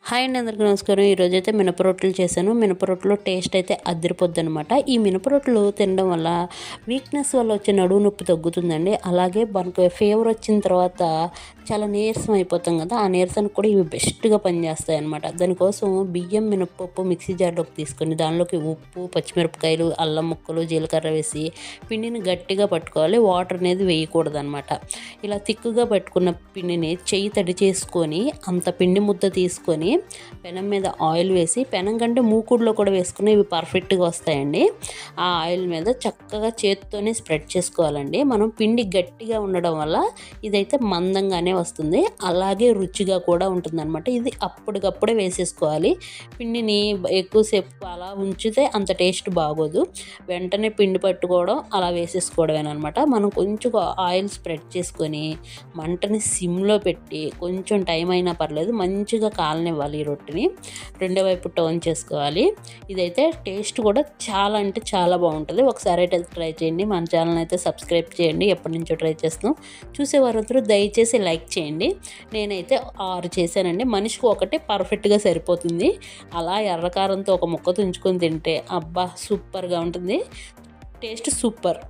Hi అండి, అందరికీ నమస్కారం. ఈరోజైతే మినప రొట్టెలు చేశాను. మినప రొట్టెలో టేస్ట్ అయితే అదిరిపోద్దనమాట. ఈ మినప రొట్టెలు తినడం వల్ల వీక్నెస్ వల్ల వచ్చే నడుము నొప్పి తగ్గుతుందండి. అలాగే మనకు ఫీవర్ వచ్చిన తర్వాత చాలా నీరసం అయిపోతాం కదా, ఆ నీరసానికి కూడా ఇవి బెస్ట్గా పనిచేస్తాయి అనమాట. దానికోసం బియ్యం మినపప్పు మిక్సీ జార్లోకి తీసుకొని దానిలోకి ఉప్పు, పచ్చిమిరపకాయలు, అల్లం ముక్కలు, జీలకర్ర వేసి పిండిని గట్టిగా పట్టుకోవాలి. వాటర్ అనేది వేయకూడదు అనమాట. ఇలా తిక్కుగా పట్టుకున్న పిండిని చెయ్యి తడి చేసుకొని అంత పిండి ముద్ద తీసుకొని పెనం మీద ఆయిల్ వేసి, పెనం కంటే మూకుడులో కూడా వేసుకుని ఇవి పర్ఫెక్ట్గా వస్తాయండి. ఆ ఆయిల్ మీద చక్కగా చేత్తోనే స్ప్రెడ్ చేసుకోవాలండి. మనం పిండి గట్టిగా ఉండడం వల్ల ఇదైతే మందంగానే వస్తుంది, అలాగే రుచిగా కూడా ఉంటుందన్నమాట. ఇది అప్పటికప్పుడే వేసేసుకోవాలి. పిండిని ఎక్కువసేపు అలా ఉంచితే అంత టేస్ట్ బాగోదు. వెంటనే పిండి పట్టుకోవడం అలా వేసేసుకోవడమేనమాట. మనం కొంచెం ఆయిల్ స్ప్రెడ్ చేసుకొని మంటని సిమ్లో పెట్టి కొంచెం టైం అయినా పర్లేదు మంచిగా కాలనివ్వాలి. ఈ రొట్టెని రెండో వైపు టర్న్ చేసుకోవాలి. ఇదైతే టేస్ట్ కూడా చాలా అంటే చాలా బాగుంటుంది. ఒకసారి అయితే ట్రై చేయండి. మన ఛానల్ అయితే సబ్స్క్రైబ్ చేయండి. ఎప్పటి నుంచో ట్రై చేస్తున్నాం. చూసేవారందరూ దయచేసి లైక్ చేయండి. నేనైతే 6 చేశానండి. మనిషికి ఒకటి పర్ఫెక్ట్గా సరిపోతుంది. అలా ఎర్రకారంతో ఒక ముక్క తుంచుకొని తింటే అబ్బా సూపర్గా ఉంటుంది. Taste super.